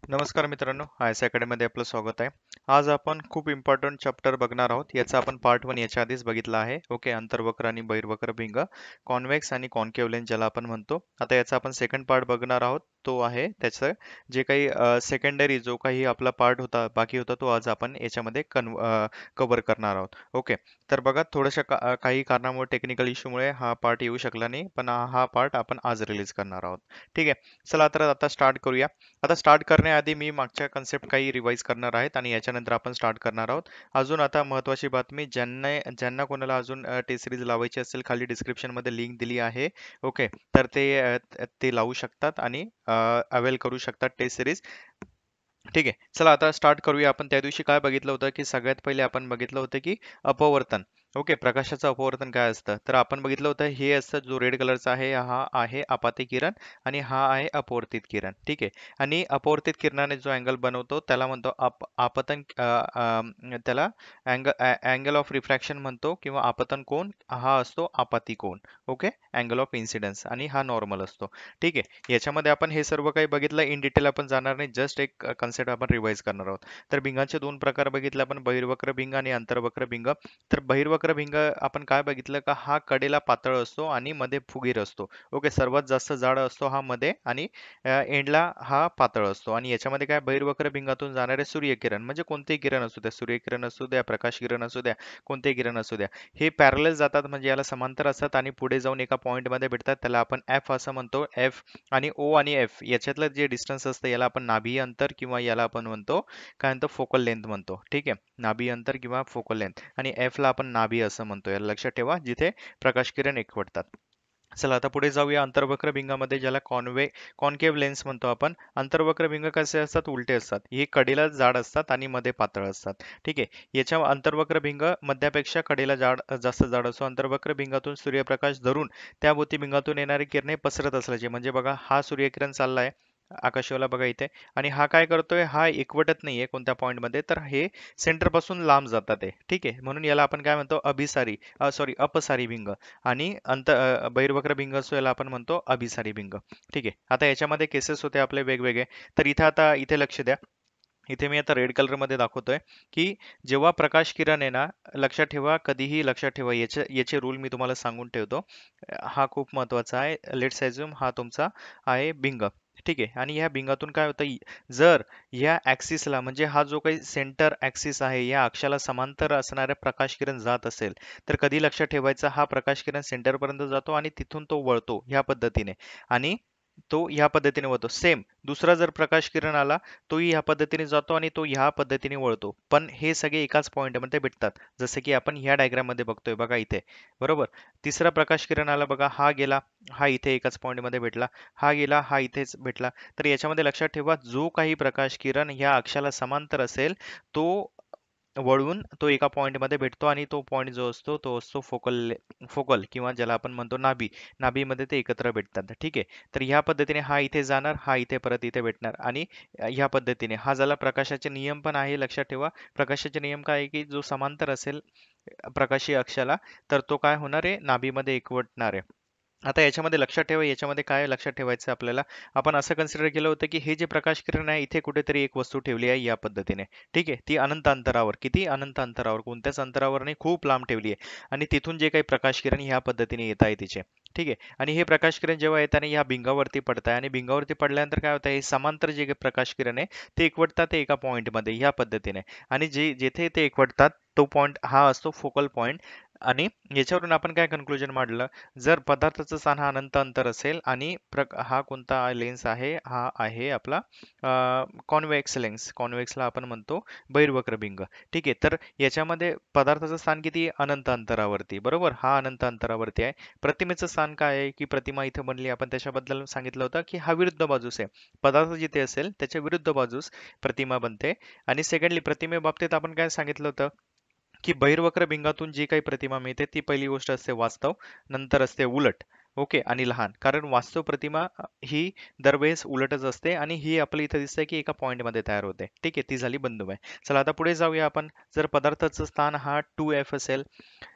नमस्कार मित्रांनो, आय.एस. अकॅडमीमध्ये आपलं स्वागत आहे. आज आपण खूप इम्पॉर्टंट चॅप्टर बघणार आहोत. याचा आपण पार्ट 1 याच्या आधीच बघितला आहे. ओके, अंतर्वक्र आणि बहिर्वक्र भिंग, कॉन्व्हेक्स आणि कॉन्केव्ह लेन्स ज्याला आपण म्हणतो. आता याचा आपण सेकंड पार्ट बघणार आहोत. तो आहे त्याचं जे काही सेकंडरी जो काही आपला पार्ट होता बाकी होता तो आज आपण याच्यामध्ये कव्हर करणार आहोत. ओके, तर बघा थोड्याशा काही कारणामुळे टेक्निकल इश्यूमुळे हा पार्ट येऊ शकला नाही, पण हा पार्ट आपण आज रिलीज करणार आहोत. ठीक आहे, चला तर आता स्टार्ट करूया. आता स्टार्ट करण्याआधी मी मागच्या कन्सेप्ट काही रिवाइज करणार आहेत आणि याच्यानंतर आपण स्टार्ट करणार आहोत. अजून आता महत्त्वाची बातमी, ज्यांना कोणाला अजून टेस्ट सिरीज लावायची असेल, खाली डिस्क्रिप्शन मध्ये लिंक दिली आहे. ओके, तर ते लावू शकतात आणि अवेल करू शकतात टेस्ट सिरीज. ठीक आहे, चला आता स्टार्ट करूया. आपण त्या दिवशी काय बघितलं होतं की सगळ्यात पहिले आपण बघितलं होतं की अपवर्तन. ओके, प्रकाशाचं अपवर्तन काय असतं तर आपण बघितलं होतं हे असतं जो रेड कलरचा आहे हा आहे आपाती किरण आणि हा आहे अपवर्तित किरण. ठीक आहे, आणि अपवर्तित किरणाने जो अँगल बनवतो त्याला म्हणतो आपतन त्याला अँगल ऑफ रिफ्रॅक्शन म्हणतो किंवा आपतन कोन हा असतो आपाती कोन. ओके, अँगल ऑफ इन्सिडन्स आणि हा नॉर्मल असतो. ठीक आहे, याच्यामध्ये आपण हे सर्व काही बघितलं, इन डिटेल आपण जाणार नाही, जस्ट एक कन्सेप्ट आपण रिवाइज करणार आहोत. तर भिंगाचे दोन प्रकार बघितले आपण, बहिर्वक्र भिंग आणि अंतर्वक्र भिंग. तर बहिर्वक्र भिंग आपण काय बघितलं का हा कडेला पातळ असतो आणि मध्ये फुगीर असतो. ओके, सर्वात जास्त जाड असतो हा मध्ये आणि एंडला हा पातळ असतो. आणि याच्यामध्ये काय बहिर्वक्र भिंगातून जाणारे सूर्यकिरण म्हणजे कोणतेही किरण असू द्या, सूर्यकिरण असू द्या, प्रकाश किरण असू द्या, कोणतेही किरण असू द्या, हे पॅरलल जातात म्हणजे याला समांतर असतात आणि पुढे जाऊन एका पॉइंट मध्ये भेटतात. त्याला आपण एफ असं म्हणतो. एफ आणि ओ आणि एफ याच्यातलं जे डिस्टन्स असतं याला आपण नाभीय अंतर किंवा याला आपण म्हणतो काय म्हणतो फोकल लेंथ म्हणतो. ठीक आहे, नाभीय अंतर किंवा फोकल लेंथ. आणि एफ ला आपण नाभी असं म्हणतो. याला लक्षात ठेवा, जिथे प्रकाश किरण एकवटतात. चला आता पुढे जाऊया अंतर्वक्र भिंगामध्ये, ज्याला कॉन्केव्ह लेन्स म्हणतो आपण. अंतर्वक्र भिंग कसे असतात, उलटे असतात. हे कडेला जाड असतात आणि मध्ये पातळ असतात. ठीक आहे, याच्या अंतर्वक्र भिंग मध्यापेक्षा कडेला जास्त जाड असतो. अंतर्वक्र भिंगातून सूर्यप्रकाश धरून त्या भिंगातून येणारी किरणे पसरत असल्याचे, म्हणजे बघा हा सूर्यकिरण चाललाय आकाशाला बघा इथे, आणि हा काय करतोय, हा एकवटत नाहीये कोणत्या पॉइंट मध्ये, तर हे सेंटर पासून लांब जातात आहे. ठीक आहे, म्हणून याला आपण काय म्हणतो अपसारी भिंग. आणि बहिर्वक्र भिंग असतो याला आपण म्हणतो अभिसारी भिंग. ठीक आहे, आता याच्यामध्ये केसेस होते आपले वेगवेगळे. तर इथे लक्ष द्या. इथे मी आता रेड कलर मध्ये दाखवतोय की जेव्हा प्रकाश किरण आहे ना, लक्षात ठेवा, कधीही लक्षात ठेवा, याचे रूल मी तुम्हाला सांगून ठेवतो. हा खूप महत्वाचा आहे. लेट्स अज्युम हा तुमचा आहे भिंग. ठीक आहे, आणि ह्या भिंगातून काय होतं, जर या ऍक्सिसला म्हणजे हा जो काही सेंटर ऍक्सिस आहे या अक्षाला समांतर असणाऱ्या प्रकाश किरण जात असेल, तर कधी लक्षात ठेवायचं, हा प्रकाश किरण सेंटर पर्यंत जातो आणि तिथून तो वळतो ह्या पद्धतीने, आणि तो ह्या पद्धतीने वळतो. सेम दुसरा जर प्रकाश किरण आला, तोही ह्या पद्धतीने जातो आणि तो ह्या पद्धतीने वळतो, पण हे सगळे एकाच पॉइंटमध्ये भेटतात. जसं की आपण ह्या डायग्राम मध्ये बघतोय बघा इथे, बरोबर. तिसरा प्रकाश किरण आला बघा, हा गेला, हा इथे एकाच पॉइंट मध्ये भेटला, हा गेला, हा इथेच भेटला. तर याच्यामध्ये लक्षात ठेवा, जो काही प्रकाश किरण ह्या अक्षाला समांतर असेल तो वळून तो एका पॉइंट मध्ये भेटतो, आणि तो पॉइंट जो असतो तो असतो फोकल किंवा ज्याला आपण म्हणतो नाभीमध्ये ते एकत्र भेटतात. ठीक आहे, तर ह्या पद्धतीने हा इथे जाणार, हा इथे परत इथे भेटणार, आणि ह्या पद्धतीने हा झाला. प्रकाशाचे नियम पण आहे, लक्षात ठेवा. प्रकाशाचे नियम काय आहे की जो समांतर असेल प्रकाशीय अक्षाला, तर तो काय होणार आहे, नाभीमध्ये एकवटणार आहे. आता याच्यामध्ये लक्षात ठेवा, याच्यामध्ये काय लक्षात ठेवायचं आपल्याला, आपण असं कन्सिडर केलं होतं की हे जे प्रकाश किरण आहे इथे कुठेतरी एक वस्तू ठेवली आहे या पद्धतीने. ठीक आहे, ती अनंत अंतरावर, किती अनंत अंतरावर, कोणत्याच अंतरावर नाही, खूप लांब ठेवली आहे, आणि तिथून जे काही प्रकाश किरण ह्या पद्धतीने येत आहे तिचे. ठीक आहे, आणि हे प्रकाश किरण जेव्हा येताना ह्या भिंगावरती पडत आहे, आणि भिंगावरती पडल्यानंतर काय होतं, हे समांतर जे काही प्रकाश किरण आहे ते एकवटतात एका पॉइंट मध्ये ह्या पद्धतीने, आणि जेथे ते एकवटतात तो पॉइंट हा असतो फोकल पॉइंट. आणि याच्यावरून आपण काय कन्क्लुजन मांडलं, जर पदार्थाचं स्थान हा अनंत अंतर असेल आणि हा कोणता लेन्स आहे, हा आहे आपला कॉन्व्हेक्स लेन्स, कॉन्व्हेक्सला आपण म्हणतो बहिर्वक्र भिंग. ठीक आहे, तर याच्यामध्ये पदार्थाचं स्थान किती, अनंत अंतरावरती, बरोबर, हा अनंत अंतरावरती आहे. प्रतिमेचं स्थान काय आहे की प्रतिमा इथे बनली, आपण त्याच्याबद्दल सांगितलं होतं की हा विरुद्ध बाजूस आहे. पदार्थ जिथे असेल त्याच्या विरुद्ध बाजूस प्रतिमा बनते. आणि सेकंडली प्रतिमे बाबतीत आपण काय सांगितलं होतं की बहिर्वक्र भिंगातून जी काही प्रतिमा मिळते ती पहिली गोष्ट असते वास्तव, नंतर असते उलट. ओके, आणि लहान, कारण वास्तव प्रतिमा ही दरवेळेस उलटच असते, आणि ही आपल्या इथे दिसते की एका पॉइंट मध्ये तयार होते. ठीक आहे, ती झाली बंधुमय. चला आता पुढे जाऊया आपण. जर पदार्थाचं स्थान हा 2F असेल,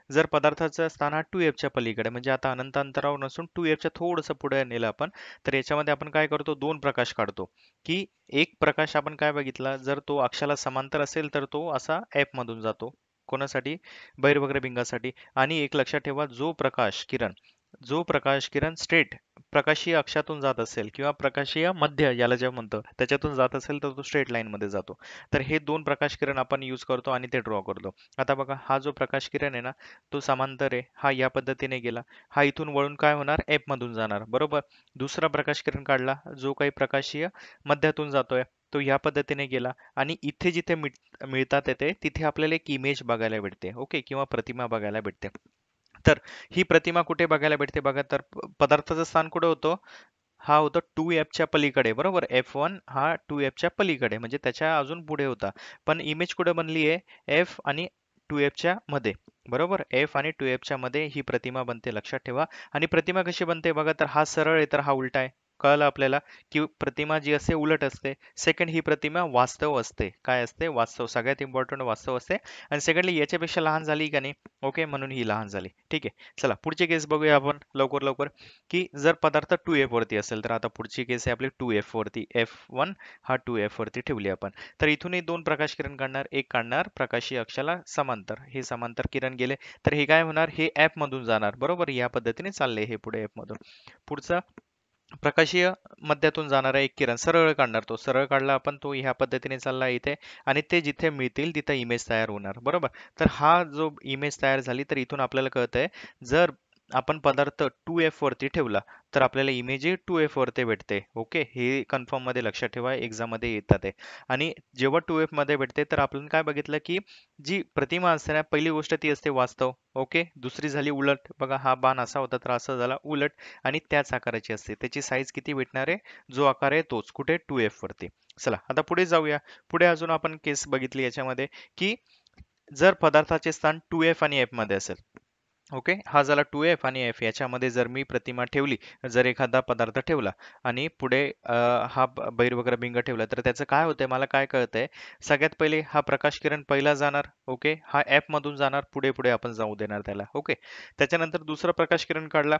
जर पदार्थाचं स्थान हा 2f च्या पलीकडे म्हणजे आता अनंत अंतरावर नसून 2f च्या थोडंसं पुढे नेलं आपण, तर याच्यामध्ये आपण काय करतो, दोन प्रकाश काढतो. की एक प्रकाश आपण काय बघितला, जर तो अक्षाला समांतर असेल तर तो असा f मधून जातो. कोणासाठी? बहिर्वक्र भिंगासाठी. आणि एक लक्षात ठेवा, जो प्रकाश किरण स्ट्रेट प्रकाशीय अक्षातून जात असेल किंवा प्रकाशीय मध्य याला जे म्हणतो त्याच्यातून जात असेल तर तो स्ट्रेट लाईन मध्ये जातो. तर हे दोन प्रकाश किरण आपण यूज करतो आणि ते ड्रॉ करतो. आता बघा, हा जो प्रकाश किरण आहे ना, तो समांतर आहे, हा या पद्धतीने गेला, हा इथून वळून काय होणार, एफ मधून जाणार, बरोबर. दुसरा प्रकाश किरण काढला जो काही प्रकाशीय मध्यातून जातोय, तो या पद्धतीने गेला आणि इथे जिथे मिळतात येते तिथे आपल्याला एक इमेज बघायला भेटते, ओके, किंवा प्रतिमा बघायला भेटते. तर ही प्रतिमा कुठे बघायला भेटते बघा, तर पदार्थाचं स्थान कुठे होतं, हा होता 2f च्या पलीकडे, बरोबर. F1 हा 2f च्या पलीकडे म्हणजे त्याच्या अजून पुढे होता. पण इमेज कुठे बनली आहे, f आणि 2f च्या मध्ये, बरोबर. f आणि 2f च्या मध्ये ही प्रतिमा बनते, लक्षात ठेवा. आणि प्रतिमा कशी बनते बघा, तर हा सरळ आहे तर हा उलटा आहे. कळलं आपल्याला की प्रतिमा जी असते उलट असते. सेकंड, ही प्रतिमा वास्तव असते. काय असते, वास्तव. सगळ्यात इम्पॉर्टंट वास्तव असते. आणि सेकंडली याच्यापेक्षा लहान झाली का नाही, ओके, म्हणून ही लहान झाली. ठीक आहे, चला पुढचे केस बघूया आपण लवकर लवकर. की जर पदार्थ 2f वरती असेल तर आता पुढची केस आहे आपली 2f वरती. F1 हा 2f वरती ठेवली आपण. तर इथूनही दोन प्रकाश किरण काढणार, एक काढणार प्रकाशीय अक्षाला समांतर, हे समांतर किरण गेले तर हे काय होणार, हे f मधून जाणार, बरोबर. या पद्धतीने चालले हे पुढे f मधून. पुढचा प्रकाशीय मध्यातून जाणारा एक किरण सरळ काढणार, तो सरळ काढला आपण, तो ह्या पद्धतीने चालला इथे आणि ते जिथे मिळतील तिथे इमेज तयार होणार, बरोबर. तर हा जो इमेज तयार झाली तर इथून आपल्याला कळतंय, जर आपण पदार्थ 2f वरती ठेवला तर आपल्याला इमेज 2f वरती भेटते, ओके. हे कन्फर्म मध्ये लक्षात ठेवा, एक्झाम मध्ये येतात आहे. आणि जेव्हा 2f मध्ये भेटते तर आपण काय बघितलं की जी प्रतिमा असते ना, पहिली गोष्ट ती असते वास्तव, ओके. दुसरी झाली उलट, बघा हा बाण असा होता तर असा झाला उलट, आणि त्याच आकाराची असते. त्याची साईज किती भेटणार आहे, जो आकार आहे तोच, कुठे, 2f वरती. चला आता पुढे जाऊया. पुढे अजून आपण केस बघितली याच्यामध्ये की जर पदार्थाचे स्थान 2f आणि f मध्ये असेल, ओके, हा झाला 2f आणि f, याच्यामध्ये जर मी प्रतिमा ठेवली, जर एखादा पदार्थ ठेवला आणि पुढे हा बहिर्वक्र भिंग ठेवला, तर त्याचं काय होतंय, मला काय कळतंय, सगळ्यात पहिले हा प्रकाश किरण पहिला जाणार, ओके, हा f मधून जाणार, पुढे पुढे आपण जाऊ देणार त्याला, ओके. त्याच्यानंतर दुसरा प्रकाश किरण काढला,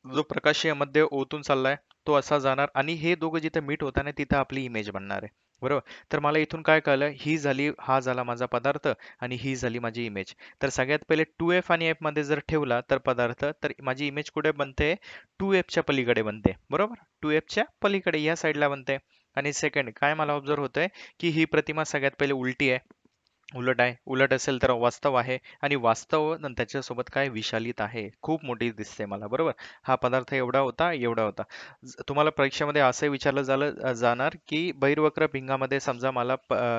जो प्रकाशीय मध्ये ओतून चाललाय तो असा जाणार आणि हे दोघं जिथे मीट होताना तिथं आपली इमेज बनणार आहे, बरोबर. तर मला इथून काय कळलं, ही झाली, हा झाला माझा पदार्थ आणि ही झाली माझी इमेज. तर सगळ्यात पहिले 2f आणि f मध्ये जर ठेवला तर पदार्थ, तर माझी इमेज कुठे बनते, 2f च्या पलीकडे बनते, बरोबर. 2f च्या पलीकडे या साईडला बनते. आणि सेकंड काय मला ऑब्झर्व होतंय की ही प्रतिमा सगळ्यात पहिले उलटी आहे, उलट आहे, उलट असेल तर वास्तव आहे, आणि वास्तव त्याच्यासोबत काय विशालित आहे, खूप मोठी दिसते मला, बरोबर. हा पदार्थ एवढा होता, एवढा होता. तुम्हाला परीक्षेमध्ये असं विचारलं जाणार की बहिर्वक्र भिंगामध्ये समजा मला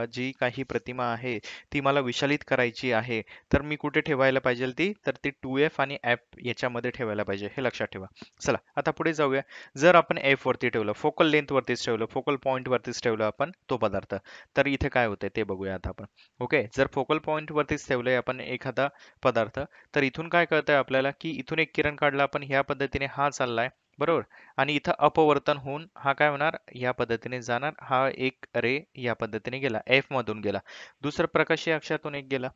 जी काही प्रतिमा आहे ती मला विशालित करायची आहे, तर मी कुठे ठेवायला पाहिजे ती, तर ती 2f आणि f याच्यामध्ये ठेवायला पाहिजे, हे लक्षात ठेवा. चला आता पुढे जाऊया. जर आपण f वरती ठेवलं, फोकल लेंथ वरतीच ठेवलं, फोकल पॉईंट वरतीच ठेवलं आपण तो पदार्थ, तर इथे काय होतंय ते बघूया आता आपण, ओके. जर फोकल पॉईंट वरतीच ठेवलंय आपण एखादा पदार्थ, तर इथून काय कळतंय आपल्याला की इथून एक किरण काढला आपण, ह्या पद्धतीने हा चाललाय, बरोबर. आणि इथं अपवर्तन होऊन हा काय होणार, या पद्धतीने जाणार, हा एक रे या पद्धतीने गेला, एफ मधून गेला. दुसरं प्रकाशीय अक्षातून एक गेला,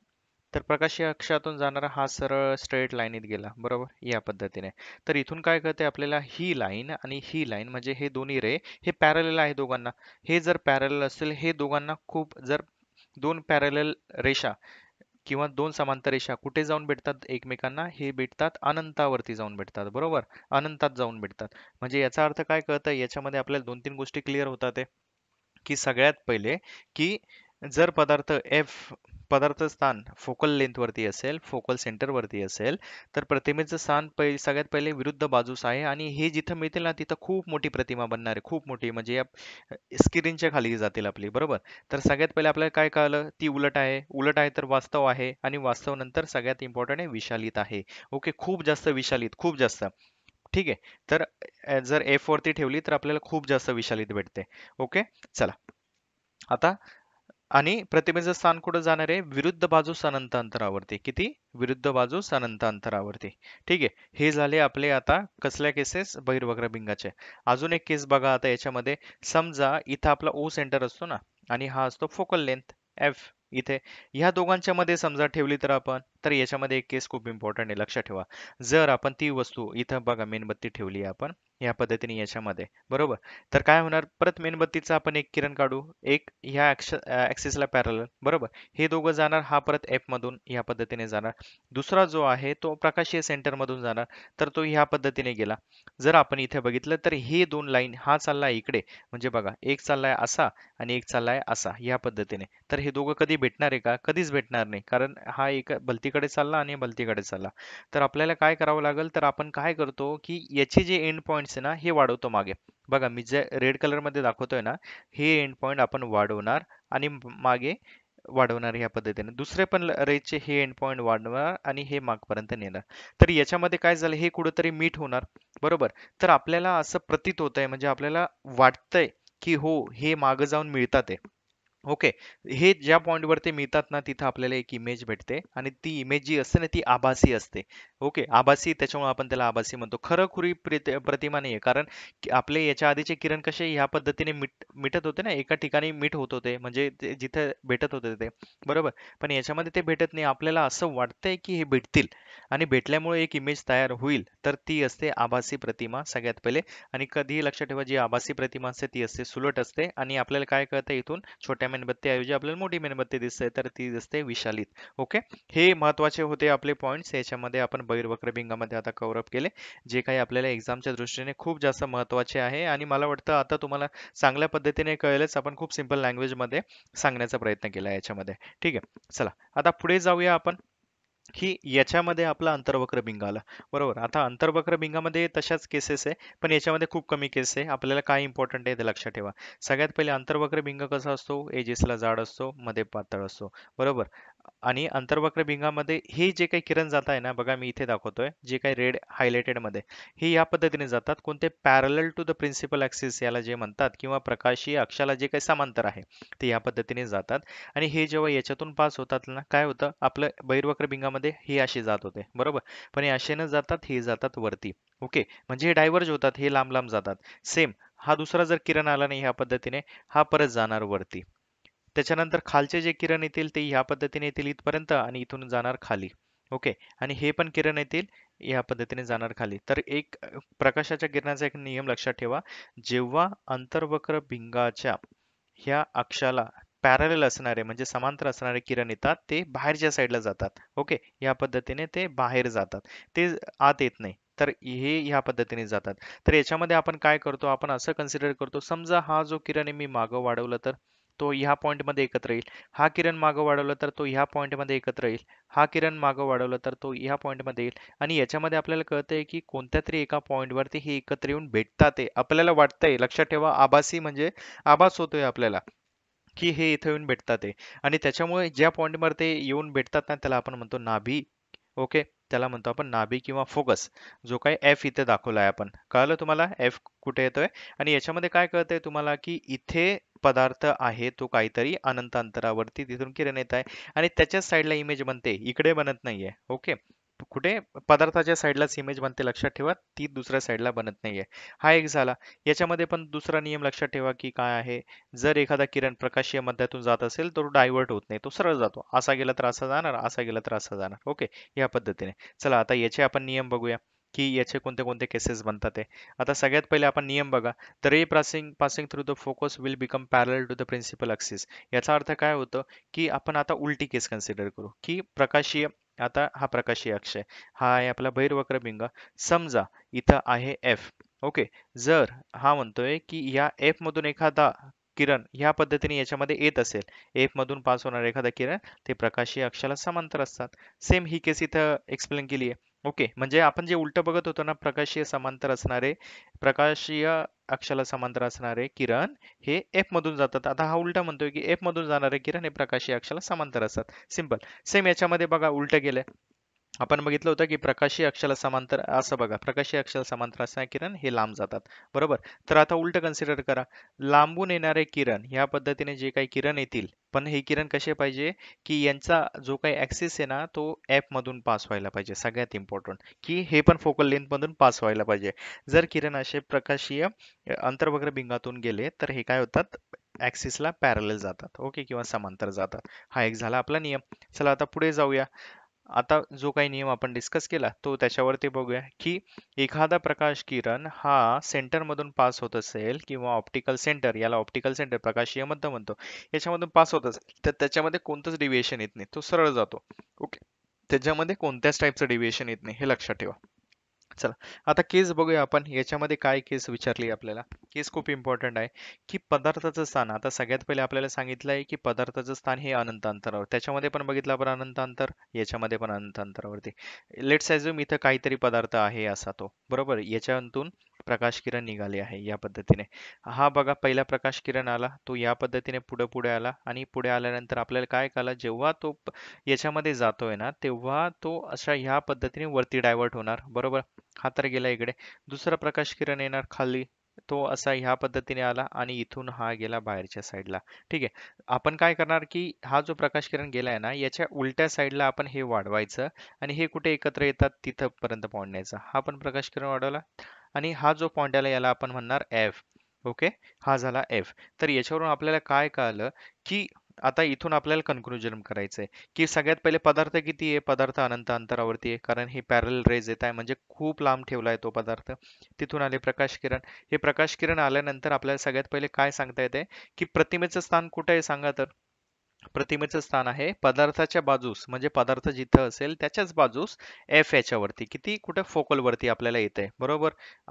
तर प्रकाशीय अक्षातून जाणारा हा सरळ स्ट्रेट लाईनीत गेला, बरोबर, या पद्धतीने. तर इथून काय कळते आपल्याला, ही लाईन आणि ही लाईन म्हणजे हे दोन्ही रे हे पॅरलल आहे दोघांना. हे जर पॅरलल असेल, हे दोघांना खूप, जर दोन पॅरलल रेषा किंवा दोन समांतर रेषा कुठे जाऊन भेटतात एकमेकांना, हे भेटतात अनंतावरती जाऊन भेटतात, बरोबर. अनंतात जाऊन भेटतात. म्हणजे याचा अर्थ काय कळतं, याच्यामध्ये आपल्याला दोन तीन गोष्टी क्लिअर होतात आहे. की सगळ्यात पहिले की जर पदार्थ स्थान फोकल लेंथ वरती असेल, फोकल सेंटर वरती असेल, तर प्रतिमेचं स्थान सगळ्यात पहिले विरुद्ध बाजूस आहे, आणि हे जिथं मिळतील ना तिथं खूप मोठी प्रतिमा बनणार आहे, खूप मोठी, म्हणजे या स्क्रीनच्या खाली जातील आपली, बरोबर. तर सगळ्यात पहिले आपल्याला काय कळलं, ती उलट आहे, उलट आहे तर वास्तव आहे, आणि वास्तव नंतर सगळ्यात इम्पॉर्टंट आहे विशालित आहे, ओके. खूप जास्त विशालित, खूप जास्त, ठीक आहे. तर जर एफ वरती ठेवली तर आपल्याला खूप जास्त विशालित भेटते, ओके. चला आता, आणि प्रतिमेचं स्थान कुठं जाणार आहे, विरुद्ध बाजूस अनंत अंतरावरती, किती, विरुद्ध बाजूस अनंत अंतरावरती, ठीक आहे. हे झाले आपले आता कसल्या केसेस, बहिर्वक्र भिंगाचे. अजून एक केस बघा आता याच्यामध्ये, समजा इथं आपला ओ सेंटर असतो ना, आणि हा असतो फोकल लेंथ एफ, इथे ह्या दोघांच्या मध्ये समजा ठेवली तर आपण, तर याच्यामध्ये एक केस खूप इम्पॉर्टंट आहे, लक्षात ठेवा. जर आपण ती वस्तू इथं बघा मेणबत्ती ठेवली आहे आपण या पद्धतीने याच्यामध्ये, बरोबर, तर काय होणार, परत मेणबत्तीचा आपण एक किरण काढू, एक ह्या ऍक्सिसला पॅरलल, बरोबर, हे दोघं जाणार, हा परत एफ मधून या पद्धतीने जाणार, दुसरा जो आहे तो प्रकाशीय सेंटर मधून जाणार, तर तो ह्या पद्धतीने गेला. जर आपण इथे बघितलं तर हे दोन लाईन, हा चाललाय इकडे, म्हणजे बघा एक चाललाय असा आणि एक चाललाय असा या पद्धतीने, तर हे दोघं कधी भेटणार आहे का? कधीच भेटणार नाही, कारण हा एक भलतीकडे चालला आणि भलतीकडे चालला. तर आपल्याला काय करावं लागेल, तर आपण काय करतो की याचे जे एंड पॉइंट्स आहे ना हे वाढवतो मागे. बघा मी जे रेड कलर मध्ये दाखवतोय ना, हे एंड पॉइंट आपण वाढवणार आणि मागे वाढवणार ह्या पद्धतीने, दुसरे पण रेजचे हे एंड पॉइंट वाढवणार आणि हे मागपर्यंत नेणार. तर याच्यामध्ये काय झालं, हे कुठेतरी मीट होणार, बरोबर. तर आपल्याला असं प्रतीत होतंय, म्हणजे आपल्याला वाटतंय की हो हे मागं जाऊन मिळतात आहे. ओके. हे ज्या पॉइंटवर ते मिळतात ना, तिथं आपल्याला एक इमेज भेटते आणि ती इमेज जी असते ना, ती आभासी असते. ओके. आभासी, त्याच्यामुळे आपण त्याला आभासी म्हणतो. खरखुरी प्रतिमा नाहीये. कारण आपले याच्या आधीचे किरण कसे ह्या पद्धतीने मिटत होते ना, एका ठिकाणी मिट होत होते, म्हणजे ते जिथे भेटत होते ते, बरोबर. पण याच्यामध्ये ते भेटत नाही. आपल्याला असं वाटतंय की हे भेटतील आणि भेटल्यामुळे एक इमेज तयार होईल, तर ती असते आभासी प्रतिमा सगळ्यात पहिले. आणि कधीही लक्षात ठेवा, जी आभासी प्रतिमा असते ती असते सुलट असते आणि आपल्याला काय कळतं इथून, छोट्या मेणबत्तीऐवजी आपल्याला मोठी मेणबत्ती दिसते, तर ती दिसते विशालित. ओके. हे महत्वाचे होते आपले पॉइंट्स, याच्यामध्ये आपण बहिर्वक्रबिंगामध्ये आता कव्हर अप केले, जे काही आपल्याला एक्झामच्या दृष्टीने खूप जास्त महत्वाचे आहे. आणि मला वाटतं आता तुम्हाला चांगल्या पद्धतीने कळेलच, आपण खूप सिंपल लँग्वेज मध्ये सांगण्याचा प्रयत्न केला याच्यामध्ये. ठीक आहे, चला आता पुढे जाऊया आपण, की याच्यामध्ये आपला अंतर्वक्र बिंग आला, बरोबर. आता अंतर्वक्र बिंगामध्ये तशाच केसेस आहे, पण याच्यामध्ये खूप कमी केस आहे. आपल्याला काय इम्पॉर्टंट आहे ते लक्षात ठेवा. सगळ्यात पहिले अंतर्वक्र बिंग कसा असतो, एजेसला जाड असतो, मध्ये पातळ असतो, बरोबर. आणि अंतर्वक्र भिंगामध्ये हे जे काही किरण जात आहे ना, बघा मी इथे दाखवतोय, जे काही रेड हायलाइटेड मध्ये, हे या पद्धतीने जातात, कोणते parallel to the principal axis याला जे म्हणतात, किंवा प्रकाशीय अक्षाला जे काही समांतर आहे ते या पद्धतीने जातात. आणि हे जेव्हा याच्यातून पास होतात ना, काय होतं, आपलं बहिर्वक्र भिंगामध्ये हे असे जात होते, बरोबर. पण हे असे न जातात, हे जातात वरती. ओके. म्हणजे हे डायव्हर्ज होतात, हे लांब लांब जातात. सेम हा दुसरा जर किरण आला नाही ह्या पद्धतीने, हा परत जाणार वरती. त्याच्यानंतर खालचे जे किरण येतील ते ह्या पद्धतीने येतील इथपर्यंत आणि इथून जाणार खाली. ओके. आणि हे पण किरण येतील, या पद्धतीने जाणार खाली. तर एक प्रकाशाच्या किरणाचा एक नियम लक्षात ठेवा, जेव्हा अंतर्वक्र भिंगाच्या ह्या अक्षाला पॅरलल असणारे, म्हणजे समांतर असणारे किरण येतात, ते बाहेरच्या साईडला जातात. ओके. या पद्धतीने ते बाहेर जातात, ते आत येत नाही. तर हे ह्या पद्धतीने जातात. तर याच्यामध्ये आपण काय करतो, आपण असं कन्सिडर करतो, समजा हा जो किरण आहे मी मागं वाढवलं तर तो ह्या पॉइंट मध्ये एकत्र येईल, हा किरण मागं वाढवलं तर तो ह्या पॉइंट मध्ये एकत्र येईल, हा किरण मागं वाढवलं तर तो ह्या पॉइंट मध्ये येईल. आणि याच्यामध्ये आपल्याला कळतंय की कोणत्या तरी एका पॉइंट वरती हे एकत्र येऊन भेटतात, ते आपल्याला वाटतंय. लक्षात ठेवा, आभासी म्हणजे आभास होतोय आपल्याला की हे इथे येऊन भेटतात ते. आणि त्याच्यामुळे ज्या पॉइंटवर ते येऊन भेटतात ना, त्याला आपण म्हणतो नाभी. ओके. त्याला म्हणतो आपण नाभी किंवा फोकस. जो काही एफ इथे दाखवला आहे आपण, कळलं तुम्हाला एफ कुठे येतोय. आणि याच्यामध्ये काय कळतंय तुम्हाला, की इथे पदार्थ आहे तो काहीतरी अनंत अंतरावरती, तिथून किरण येत आहे आणि त्याच्याच साईडला इमेज बनते, इकडे बनत नाहीये. ओके. कुठे, पदार्थाच्या साईडलाच इमेज बनते, लक्षात ठेवा, ती दुसऱ्या साईडला बनत नाहीये. हा एक झाला. याच्यामध्ये पण दुसरा नियम लक्षात ठेवा की काय आहे, जर एखादा किरण प्रकाशीय मध्यातून जात असेल तर तो डायव्हर्ट होत नाही, तो सरळ जातो, असा गेला तर असा जाणार, असा गेला तर असा जाणार. ओके. या पद्धतीने. चला आता याचे आपण नियम बघूया, की याचे कोणते कोणते केसेस बनतात ते. आता सगळ्यात पहिले आपण नियम बघा, the ray passing passing through the focus will become पॅरल टू द प्रिन्सिपल ऍक्सिस. याचा अर्थ काय होतं, की आपण आता उलटी केस कन्सिडर करू, की प्रकाशीय, आता हा प्रकाशीय अक्ष आहे, हा आहे आपला बहिर्वक्र बिंग. समजा इथं आहे एफ. ओके. जर हा म्हणतोय की या एफ मधून एखादा किरण ह्या पद्धतीने याच्यामध्ये येत असेल, एफ मधून पास होणार एखादा किरण, ते प्रकाशीय अक्षाला समांतर असतात. सेम ही केस इथं एक्सप्लेन केली आहे. ओके. म्हणजे आपण जे उलट बघत होतो ना, प्रकाशीय समांतर असणारे, प्रकाशीय अक्षाला समांतर असणारे किरण हे एफ मधून जातात. आता हा उलटा म्हणतोय की एफ मधून जाणारे किरण हे प्रकाशीय अक्षाला समांतर असतात. सिंपल. सेम याच्यामध्ये बघा उलट गेलंय. आपण बघितलं होतं की प्रकाशीय अक्षाला समांतर, असं बघा, प्रकाशीय अक्षाला समांतर असणारे किरण हे लांब जातात, बरोबर. तर आता उलट कन्सिडर करा, लांबून येणारे किरण ह्या पद्धतीने जे काही किरण येतील, पण हे किरण कसे पाहिजे, की यांचा जो काही ऍक्सिस आहे ना, तो एफ मधून पास व्हायला पाहिजे. सगळ्यात इम्पॉर्टंट की हे पण फोकल लेंथ मधून पास व्हायला पाहिजे. जर किरण असे प्रकाशीय अंतर्वक्र बिंगातून गेले तर हे काय होतात, ऍक्सिसला पॅरलल जातात, ओके, किंवा समांतर जातात. हा एक झाला आपला नियम. चला आता पुढे जाऊया. आता जो काही नियम आपण डिस्कस केला तो त्याच्यावरती बघूया की एखादा प्रकाश किरण हा सेंटर मधून पास होत असेल किंवा ऑप्टिकल सेंटर, याला ऑप्टिकल सेंटर प्रकाशीय मध्य म्हणतो, याच्यामधून पास होत असेल तर त्याच्यामध्ये कोणतंच डिव्हिएशन येत नाही, तो सरळ जातो. ओके, त्याच्यामध्ये कोणत्याच टाईपचं डिव्हिएशन येत नाही, हे लक्षात ठेवा. चला आता केस बघूया आपण. याच्यामध्ये काय केस विचारली आपल्याला. केस खूप इम्पॉर्टंट आहे की पदार्थाचं स्थान. आता सगळ्यात पहिले आपल्याला सांगितलं आहे की पदार्थाचं स्थान हे अनंत अंतरावर, त्याच्यामध्ये पण बघितलं आपण अनंत अंतर, याच्यामध्ये पण अनंत अंतरावरती. लेट्स अज्युम इथं काहीतरी पदार्थ आहे असा तो, बरोबर, याच्यातून प्रकाश किरण निघाले आहे या पद्धतीने. हा बघा पहिला प्रकाश किरण आला, तो या पद्धतीने पुढे पुढे आला आणि पुढे आल्यानंतर आपल्याला काय कळलं, जेव्हा तो याच्यामध्ये जातोय ना तेव्हा तो अशा ह्या पद्धतीने वरती डायव्हर्ट होणार, बरोबर. हा तर गेला इकडे. दुसरा प्रकाश किरण येणार खाली, तो असा ह्या पद्धतीने आला आणि इथून हा गेला बाहेरच्या साईडला. ठीक आहे, आपण काय करणार की हा जो प्रकाश किरण गेलाय ना याच्या उलट्या साईडला आपण हे वाढवायचं आणि हे कुठे एकत्र येतात तिथं पर्यंत पॉईंट न्यायचा. हा पण प्रकाश किरण वाढवला आणि हा जो पॉईंट आला याला आपण म्हणणार एफ. ओके, हा झाला एफ. तर याच्यावरून आपल्याला काय कळालं की आता इथून आपल्याला कन्क्लुजन करायचंय की सगळ्यात पहिले पदार्थ किती आहे, पदार्थ अनंत अंतरावरती आहे, कारण हे पॅरल रेज येत आहे म्हणजे खूप लांब ठेवला आहे तो पदार्थ. तिथून आले प्रकाश किरण. हे प्रकाश किरण आल्यानंतर आपल्याला सगळ्यात पहिले काय सांगता येते की प्रतिमेचं स्थान कुठे आहे सांगा तर. प्रतिमेचं स्थान आहे पदार्थाच्या बाजूस, म्हणजे पदार्थ जिथं असेल त्याच्याच बाजूस एफ याच्यावरती किती कुठे फोकल वरती आपल्याला येत आहे, बरोबर.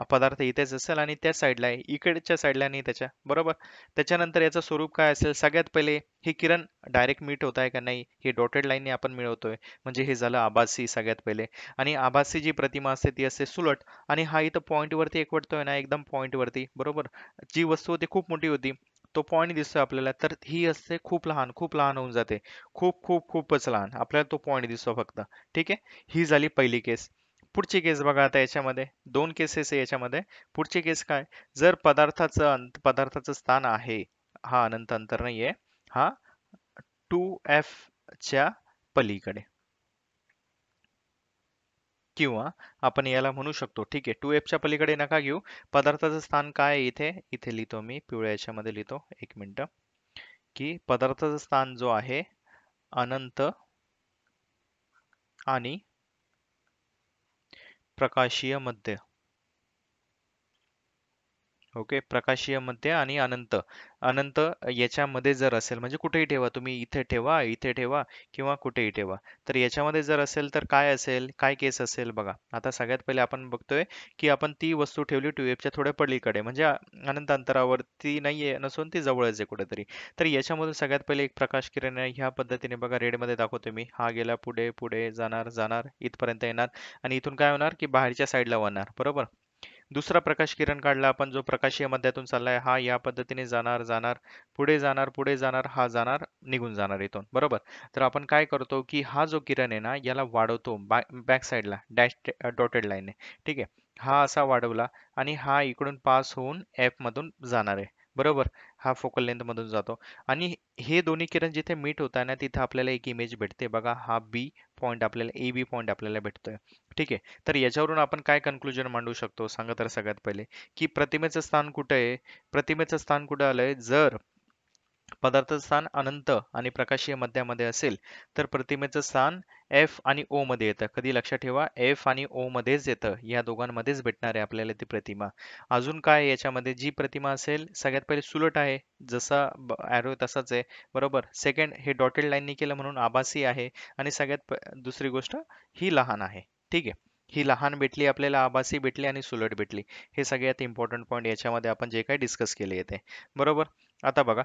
पदार्थ इथेच असेल आणि त्या साईडला आहे, इकडच्या साईडला नाही त्याच्या, बरोबर. त्याच्यानंतर याचं स्वरूप काय असेल, सगळ्यात पहिले हे किरण डायरेक्ट मीट होत आहे का नाही हे डॉटेड लाईनने आपण मिळवतोय, म्हणजे हे झालं आभासी सगळ्यात पहिले. आणि आभासी जी प्रतिमा असते ती असते सुलट. आणि हा इथं पॉईंट वरती एकवटतोय ना एकदम पॉईंट वरती, बरोबर. जी वस्तू होती खूप मोठी होती, तो पॉईंट दिसतोय आपल्याला, तर ही असते खूप लहान, खूप लहान होऊन जाते, खूप खूप खूपच लहान, आपल्याला तो पॉईंट दिसतो फक्त. ठीक आहे, ही झाली पहिली केस. पुढची केस बघा, आता याच्यामध्ये दोन केसेस आहे याच्यामध्ये. पुढची केस काय, जर पदार्थाचं स्थान आहे, हा अनंत अंतर नाहीये, हा 2f च्या पलीकडे, किंवा आपण याला म्हणू शकतो, ठीक आहे 2f च्या पलीकडे नका घेऊ. पदार्थाचं स्थान काय आहे इथे, इथे लिहितो मी पिवळ्या याच्यामध्ये लिहितो, एक मिनिट, की पदार्थाचं स्थान जो आहे अनंत आणि प्रकाशीय मध्य. ओके, प्रकाशीय मध्य आणि अनंत. अनंत याच्यामध्ये जर असेल, म्हणजे कुठेही ठेवा तुम्ही, इथे ठेवा, इथे ठेवा, किंवा कुठेही ठेवा. तर याच्यामध्ये जर असेल तर काय असेल, काय केस असेल बघा. आता सगळ्यात पहिले आपण बघतोय की आपण ती वस्तू ठेवली 2f च्या थोड्या पलीकडे, म्हणजे अनंत अंतरावरती नाहीये नसून ती जवळच आहे कुठेतरी. तर याच्यामधून सगळ्यात पहिले एक प्रकाश किरण आहे, ह्या पद्धतीने बघा रेड मध्ये दाखवतो मी, हा गेला पुढे पुढे जाणार जाणार इथपर्यंत येणार आणि इथून काय होणार की बाहेरच्या साईडला वळणार, बरोबर. दुसरा प्रकाश किरण काढला आपण, जो प्रकाशीय मध्यातून चाललाय, हा या पद्धतीने जाणार जाणार पुढे जाणार पुढे जाणार, हा जाणार निघून जाणार इथून, बरोबर. तर आपण काय करतो की हा जो किरण आहे ना याला वाढवतो बॅक साईडला डॅश डॉटेड लाईनने. ठीक आहे, हा असा वाढवला आणि हा इकडून पास होऊन एफ मधून जाणार आहे, बरोबर. हा फोकल लेंथ मधून जातो आणि हे दोन्ही किरण जिथे मीट होत आहे ना तिथे आपल्याला एक इमेज भेटते बघा, हा बी पॉईंट आपल्याला, ए बी पॉईंट आपल्याला भेटतोय. ठीक आहे, तर याच्यावरून आपण काय कन्क्लुजन मांडू शकतो सांगा तर सगळ्यात पहिले, की प्रतिमेचं स्थान कुठे आहे. प्रतिमेचं स्थान कुठे आलंय, जर पदार्थाचं स्थान अनंत आणि प्रकाशीय मध्यामध्ये असेल तर प्रतिमेचं स्थान एफ आणि ओ मध्ये येतं. कधी लक्षात ठेवा, एफ आणि ओ मध्येच येतं, या दोघांमध्येच भेटणार आहे आपल्याला ती प्रतिमा. अजून काय याच्यामध्ये, जी प्रतिमा असेल सगळ्यात पहिले सुलट आहे, जसा ॲरो तसाच आहे, बरोबर. सेकंड, हे डॉटेड लाईननी केलं म्हणून आभासी आहे. आणि सगळ्यात दुसरी गोष्ट, ही लहान आहे. ठीक आहे, ही लहान भेटली आपल्याला, आभासी भेटली आणि सुलट भेटली. हे सगळ्यात इम्पॉर्टंट पॉईंट याच्यामध्ये आपण जे काही डिस्कस केले येते, बरोबर. आता बघा,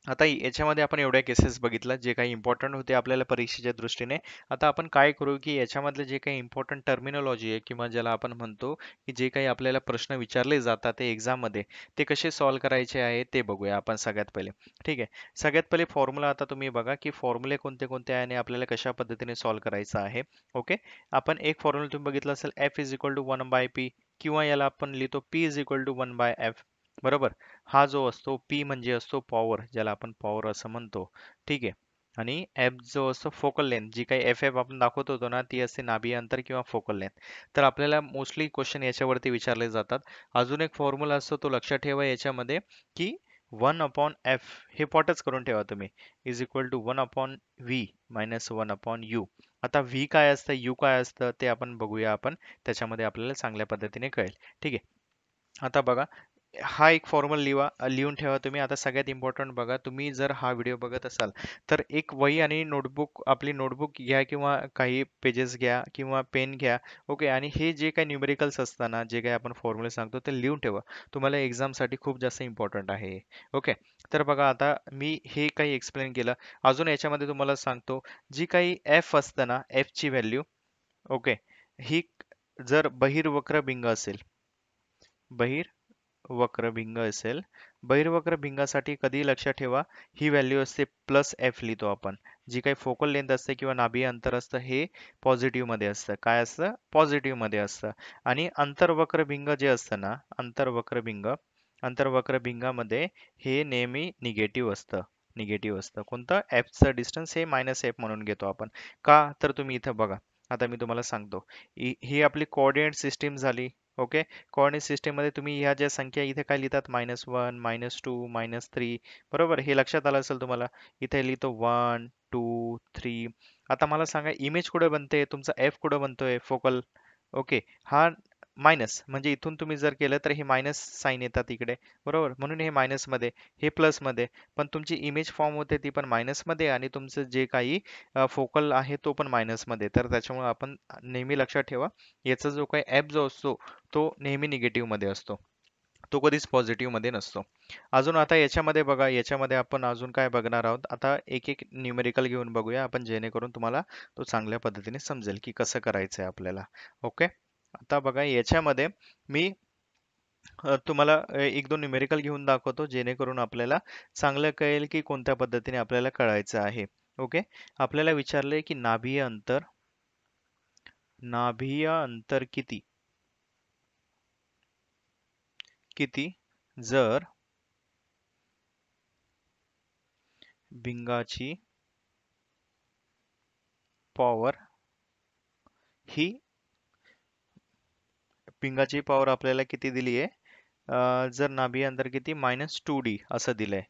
आता याच्यामध्ये आपण एवढ्या केसेस बघितल्या जे काही इम्पॉर्टंट होते आपल्याला परीक्षेच्या दृष्टीने. आता आपण काय करू की याच्यामधले जे काही इम्पॉर्टंट टर्मिनॉलॉजी आहे किंवा ज्याला आपण म्हणतो की जे काही आपल्याला प्रश्न विचारले जातात ते एक्झाम मध्ये, ते कसे सॉल्व्ह करायचे आहे ते बघूया आपण सगळ्यात पहिले. ठीक आहे, सगळ्यात पहिले फॉर्म्युला आता तुम्ही बघा की फॉर्म्युले कोणते कोणते आहे आणि आपल्याला कशा पद्धतीने सॉल्व्ह करायचं आहे. ओके, आपण एक फॉर्म्युला तुम्ही बघितलं असेल, F is equal to 1/p, किंवा याला आपण लिहितो P is equal to 1/f, बरोबर. हा जो असतो पी म्हणजे असतो पॉवर, ज्याला आपण पॉवर असं म्हणतो. ठीक आहे, आणि एफ जो असतो फोकल लेंथ, जी काही एफ एफ आपण दाखवत होतो ना ती असते नाभिय अंतर किंवा फोकल लेंथ. तर आपल्याला मोस्टली क्वेश्चन याच्यावरती विचारले जातात. अजून एक फॉर्म्युला असतो तो लक्षात ठेवा याच्यामध्ये, की वन अपॉन एफ हे पॉटच करून ठेवा तुम्ही, is equal to one upon V minus one upon U. आता व्ही काय असतं, यू काय असतं ते आपण बघूया, आपण त्याच्यामध्ये आपल्याला चांगल्या पद्धतीने कळेल. ठीक आहे. आता बघा, हा एक फॉर्म्युला लिहून ठेवा तुम्ही. आता सगळ्यात इम्पॉर्टंट बघा, तुम्ही जर हा व्हिडिओ बघत असाल तर एक वही आणि नोटबुक, आपली नोटबुक घ्या किंवा काही पेजेस घ्या किंवा पेन घ्या. ओके. आणि हे जे काही न्यूमेरिकल्स असताना जे काही आपण फॉर्म्युले सांगतो ते लिहून ठेवा. तुम्हाला एक्झामसाठी खूप जास्त इम्पॉर्टंट आहे. ओके. तर बघा, आता मी हे काही एक्सप्लेन केलं. अजून याच्यामध्ये तुम्हाला सांगतो, जी काही एफ असतं ना, एफ ची व्हॅल्यू, ओके, ही जर बहिर्वक्र असेल, बहिर वक्रभिंग असेल, बहिर्वक्रभिंगासाठी कधी लक्षात ठेवा, ही व्हॅल्यू असते प्लस एफ लिहितो आपण. जी काही फोकल लेंथ असते किंवा नाभीय अंतर असतं हे पॉझिटिव्ह मध्ये असतं. काय असतं? पॉझिटिव्ह मध्ये असतं. आणि अंतर्वक्रभिंग जे असतं ना, अंतर्वक्रभिंगामध्ये हे नेहमी निगेटिव्ह असतं. निगेटिव्ह असतं. कोणतं? एफचं डिस्टन्स हे मायनस एफ म्हणून घेतो आपण. का? तर तुम्ही इथं बघा, आता मी तुम्हाला सांगतो. ही आपली कोऑर्डिनेट सिस्टीम झाली. ओके. कोऑर्डिनेट सिस्टीम मध्ये तुम्ही ह्या ज्या संख्या इथे काय लिहितात, -1, -2, -3, बरोबर, हे लक्षात आलं असेल तुम्हाला. इथे लिहितो 1 2 3. आता मला सांगा, इमेज कुठे बनते, तुमचा एफ कुठे बनतोय, फोकल. ओके. हा मायनस म्हणजे इथून तुम्ही जर केलं तर हे मायनस साईन येतात इकडे, बरोबर, म्हणून हे मायनस मध्ये, हे प्लस मध्ये. पण तुमची इमेज फॉर्म होते ती पण मायनस मध्ये, आणि तुमचं जे काही फोकल आहे तो पण मायनस मध्ये. तर त्याच्यामुळे आपण नेहमी लक्षात ठेवा, याचा जो काही ऍप जो असतो तो नेहमी निगेटिव्ह मध्ये असतो, तो कधीच पॉझिटिव्ह मध्ये नसतो. अजून आता याच्यामध्ये बघा, याच्यामध्ये आपण अजून काय बघणार आहोत, आता एक एक न्यूमेरिकल घेऊन बघूया आपण, जेणेकरून तुम्हाला तो चांगल्या पद्धतीने समजेल की कसं करायचं आहे आपल्याला. ओके. आता बघा, याच्यामध्ये मी तुम्हाला एक दोन न्यूमेरिकल घेऊन दाखवतो, जेणेकरून आपल्याला चांगलं कळेल की कोणत्या पद्धतीने आपल्याला कळायचं आहे. ओके. आपल्याला विचारलंय की नाभीय अंतर किती, किती जर भिंगाची पॉवर ही, भिंगाची पॉवर आपल्याला किती दिली आहे, जर नाभी अंतर किती -2d असं दिलंय,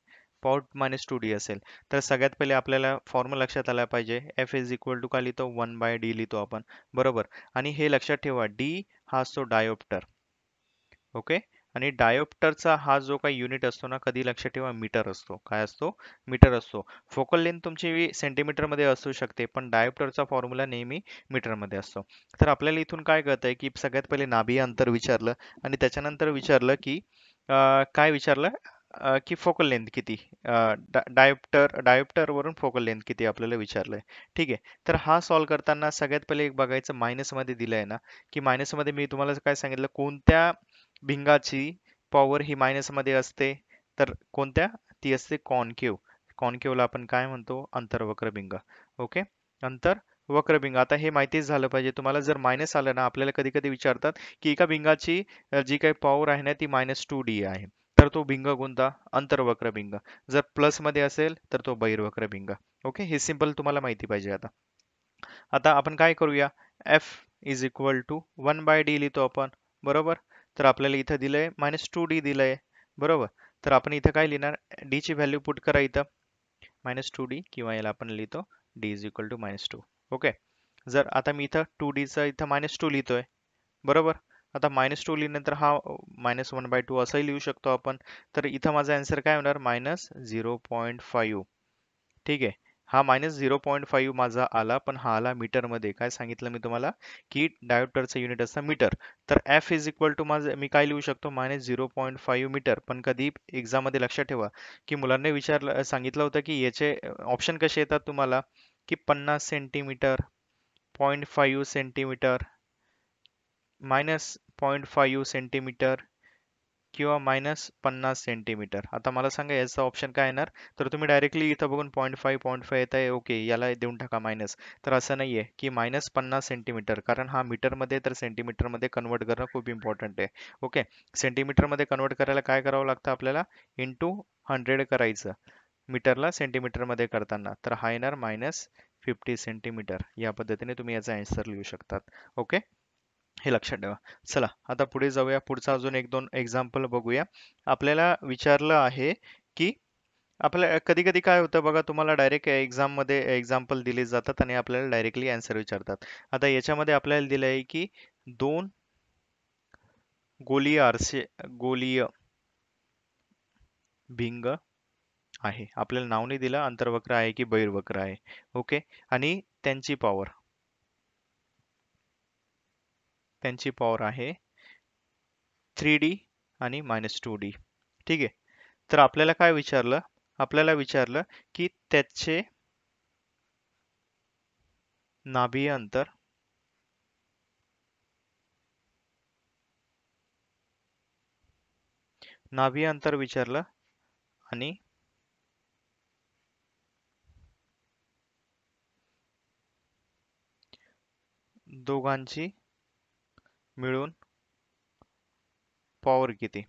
पॉवर -2d असेल, तर सगळ्यात पहिले आपल्याला फॉर्म्युला लक्षात आला पाहिजे. एफ इज इक्वल टू काय लिहितो, 1/d लिहितो आपण, बरोबर. आणि हे लक्षात ठेवा, डी हा असतो डायोप्टर. ओके. आणि डायोप्टरचा हा जो काही युनिट असतो ना, कधी लक्षात ठेवा, मीटर असतो. काय असतो? मीटर असतो. फोकल लेंथ तुमची सेंटीमीटर मध्ये असू शकते, पण डायोप्टरचा फॉर्म्युला नेहमी मीटर मध्ये असतो. तर आपल्याला इथून काय कळतंय की सगळ्यात पहिले नाभी अंतर विचारलं, आणि त्याच्यानंतर विचारलं की काय विचारलं, की फोकल लेंथ किती, डायोप्टर वरून फोकल लेंथ किती आपल्याला विचारलंय. ठीक आहे. तर हा सॉल्व्ह करताना सगळ्यात पहिले एक बघायचं, मायनस मध्ये दिलंय ना, की मायनस मध्ये मी तुम्हाला काय सांगितलं, कोणत्या भिंगाची पॉवर ही मायनस मध्ये असते, तर कोणत्या, ती असते कॉन्केव. कॉन्केवला आपण काय म्हणतो, अंतर्वक्रभिंग. ओके. अंतर्वक्रभिंग. आता हे माहितीच झालं पाहिजे तुम्हाला, जर मायनस आलं ना, आपल्याला कधी कधी विचारतात की एका भिंगाची जी काही पॉवर आहे ना ती -2d आहे, तर तो भिंग कोणता, अंतर्वक्रभिंग. जर प्लस मध्ये असेल तर तो बहिर्वक्रभिंग. ओके. हे सिंपल तुम्हाला माहिती पाहिजे. आता आता आपण काय करूया, F is equal to 1/d लिहितो आपण, बरोबर. तर आपल्याला इथं दिलंय -2d दिलंय, बरोबर. तर आपण इथं काय लिहिणार, d ची व्हॅल्यू पुट करा इथं, -2d, किंवा याला आपण लिहितो d is equal to -2. Okay. जर आता मी इथं 2d चं इथं -2 लिहितोय, बरोबर. आता -2 लिहिल्यानंतर हा -1/2 असंही लिहू शकतो आपण. तर इथं माझा आन्सर काय होणार, -0.5. ठीक आहे. हा -0.5 माझा आला, पण हा आला मीटर मध्ये. काय सांगितलं मी तुम्हाला, की डायोप्टरचं युनिट असतं मीटर. तर एफ इज इक्वल टू माझं मी काय लिहू शकतो, -0.5 मीटर. पण कधी एक्झाम मध्ये लक्षात ठेवा की मुलांनी सांगितलं होतं की याचे ऑप्शन कसे येतात तुम्हाला, की 50 सेंटीमीटर, 0.5 सेंटीमीटर, -0.5 सेंटीमीटर, किंवा -50 सेंटीमीटर. आता मला सांगा याचा ऑप्शन काय येणार, तर तुम्ही डायरेक्टली इथं बघून 0.5 येत आहे, ओके, याला देऊन टाका मायनस. तर असं नाहीये की -50 सेंटीमीटर, कारण हा मीटर मध्ये तर सेंटीमीटर मध्ये कन्वर्ट करणं खूप इम्पॉर्टंट आहे. ओके. सेंटीमीटर मध्ये कन्वर्ट करायला काय करावं लागतं आपल्याला, इंटू 100 करायचं मीटरला सेंटीमीटर मध्ये करताना. तर हा येणार -50 सेंटीमीटर. या पद्धतीने तुम्ही याचा आन्सर लिहू शकतात. ओके. हे लक्षात ठेवा. चला आता पुढे जाऊया, पुढचा अजून एक दोन एक्झाम्पल बघूया. आपल्याला विचारलं आहे की आपल्या कधी कधी काय होतं बघा, तुम्हाला डायरेक्ट एक्झाम मध्ये एक्झाम्पल दिले जातात आणि आपल्याला डायरेक्टली आन्सर विचारतात. आता याच्यामध्ये आपल्याला दिलं आहे की दोन गोलीय भिंग आहे. आपल्याला नाव नाही दिलं अंतर्वक्र आहे की बहिर्वक्र आहे. ओके. आणि त्यांची पॉवर आहे 3D आणि -2D. ठीक आहे. तर आपल्याला विचारलं की त्याचे नाभीय अंतर विचारलं आणि दोघांची मिळून पॉवर किती.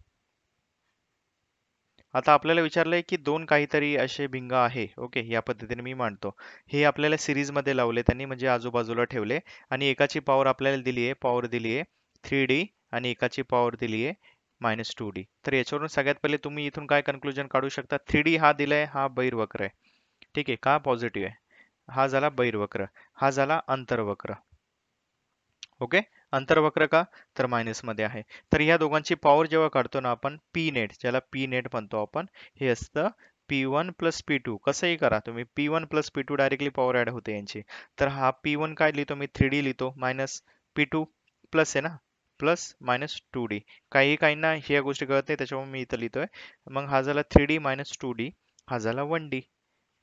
आता आपल्याला विचारलंय की दोन काहीतरी असे भिंग आहे. ओके, या पद्धतीने मी मांडतो. हे आपल्याला सिरीज मध्ये लावले त्यांनी, म्हणजे आजूबाजूला ठेवले आणि एकाची पॉवर आपल्याला दिली आहे 3D आणि एकाची पॉवर दिली आहे -2D. तर याच्यावरून सगळ्यात पहिले तुम्ही इथून काय कन्क्लुजन काढू शकता, 3D हा दिलाय हा बहिर्वक्र आहे. ठीक आहे, का पॉझिटिव्ह आहे. हा झाला बहिर्वक्र, हा झाला अंतर्वक्र. ओके. अंतर्वक्र का, तर मायनस मध्ये आहे. तर ह्या दोघांची पॉवर जेव्हा काढतो ना आपण, पी नेट, ज्याला पी नेट म्हणतो आपण, हे असतं P1 प्लस P2. कसंही करा तुम्ही, P1 plus P2 directly power add होते यांची. तर हा P1 काय लिहितो मी, 3D लिहितो, मायनस P2 प्लस आहे ना, प्लस -2D. काही काहींना ह्या गोष्टी कळत नाही, त्याच्यामुळे मी इथं लिहितोय. मग हा झाला 3D -2D, हा झाला 1D.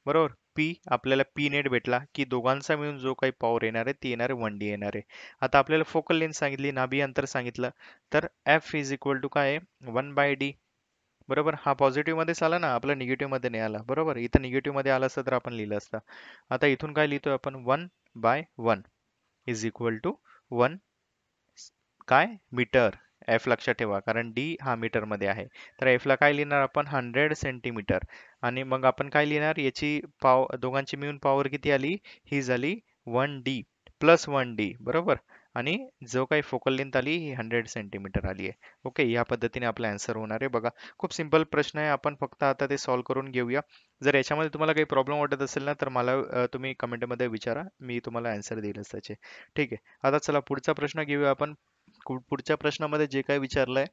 बरोबर. पी आपल्याला पी नेट भेटला की दोघांचा मिळून जो काही पॉवर येणार आहे ती येणार आहे 1D येणार आहे. आता आपल्याला फोकल लेंथ सांगितली, नाभी अंतर सांगितलं, तर एफ इज इक्वल टू काय आहे, 1/d. बरोबर. हा पॉझिटिव्ह मध्येच आला ना, आपला निगेटिव्ह मध्ये नाही आला. बरोबर, इथं निगेटिव्ह मध्ये आला असतं तर आपण लिहिलं असतं. आता इथून काय लिहितोय आपण, 1/1 इज इक्वल टू 1 काय मीटर. एफ लक्षात ठेवा, कारण डी हा मीटर मध्ये आहे. तर एफ ला काय लिहिणार आपण, 100 सेंटीमीटर. आणि मग आपण काय लिहिणार, याची दोघांची मिळून पॉवर किती आली, ही झाली 1D प्लस 1D. बरोबर. आणि जो काही फोकल लेंथ आली ही 100 सेंटीमीटर आली आहे. ओके, या पद्धतीने आपला आन्सर होणार आहे. बघा, खूप सिंपल प्रश्न आहे, आपण फक्त आता ते सॉल्व्ह करून घेऊया. जर याच्यामध्ये तुम्हाला काही प्रॉब्लेम वाटत असेल ना, तर मला तुम्ही कमेंटमध्ये विचारा, मी तुम्हाला आन्सर देईलच त्याचे. ठीक आहे. आता चला पुढचा प्रश्न घेऊया आपण. पुढच्या प्रश्नामध्ये जे काय विचारलंय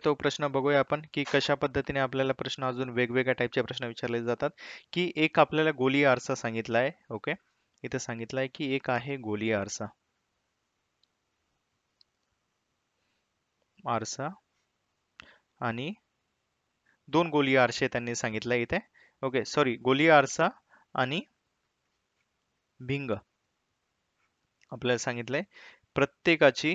तो प्रश्न बघूया आपण, की कशा पद्धतीने आपल्याला प्रश्न अजून वेगवेगळ्या टाईपचे प्रश्न विचारले जातात. की एक आपल्याला गोलीय आरसा सांगितलाय. ओके, इथे सांगितलंय की एक आहे गोलीय आरसा. आरसा आणि दोन गोलीय आरसे त्यांनी सांगितलंय इथे. ओके, सॉरी, गोलीय आरसा आणि भिंग आपल्याला सांगितलंय. प्रत्येकाची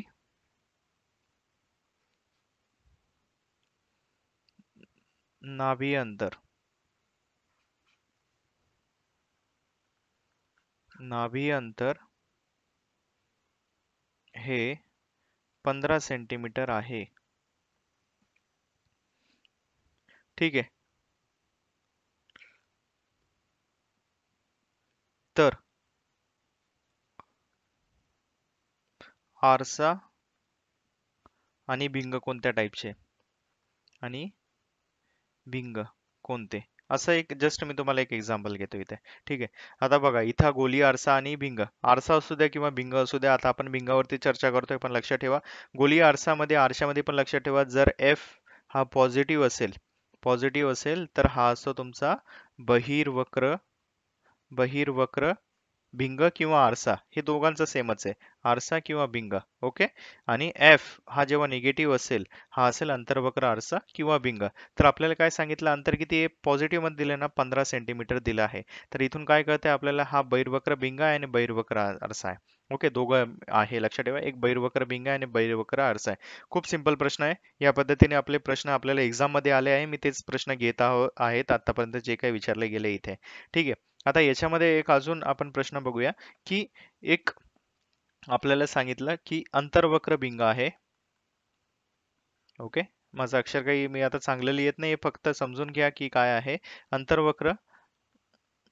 नाभी अंतर हे 15 सेंटीमीटर आहे. ठीक आहे. तर आरसा आणि भिंग कोणत्या टाईपचे आणि भिंग कोणते, असं एक जस्ट मी तुम्हाला एक एक्झाम्पल घेतो इथे. ठीक आहे. आता बघा, इथं गोली आरसा आणि भिंग, आरसा असू द्या किंवा भिंग असू द्या, आता आपण भिंगावरती चर्चा करतोय, पण लक्षात ठेवा गोली आरशामध्ये पण लक्षात ठेवा, जर एफ हा पॉझिटिव्ह असेल तर हा असतो तुमचा बहिर्वक्र. बहिर्वक्र भिंग किंवा आरसा हे दोघांचं सेमच आहे, आरसा किंवा भिंग. ओके. आणि एफ हा जेव्हा निगेटिव्ह असेल, हा असेल अंतर्वक्र आरसा किंवा भिंग. तर आपल्याला काय सांगितलं, अंतर किती आहे, पॉझिटिव्ह मध्ये दिलं ना, 15 सेंटीमीटर दिलं आहे. तर इथून काय कळतंय आपल्याला, हा बहिर्वक्र भिंग आहे आणि बहिर्वक्र आरसा आहे. ओके, दोघं आहे, लक्षात ठेवा, एक बहिर्वक्र भिंग आहे आणि बहिर्वक्र आरसा आहे. खूप सिंपल प्रश्न आहे. या पद्धतीने आपले प्रश्न आपल्याला एक्झाम मध्ये आले आहे, मी तेच प्रश्न घेत आहेत आतापर्यंत जे काही विचारले गेले इथे. ठीक आहे. आता याच्यामध्ये एक अजून आपण प्रश्न बघूया, की एक आपल्याला सांगितलं की अंतर्वक्र भिंग आहे. ओके, माझं अक्षर काही मी आता चांगलं लिहित नाही, फक्त समजून घ्या की काय आहे. अंतर्वक्र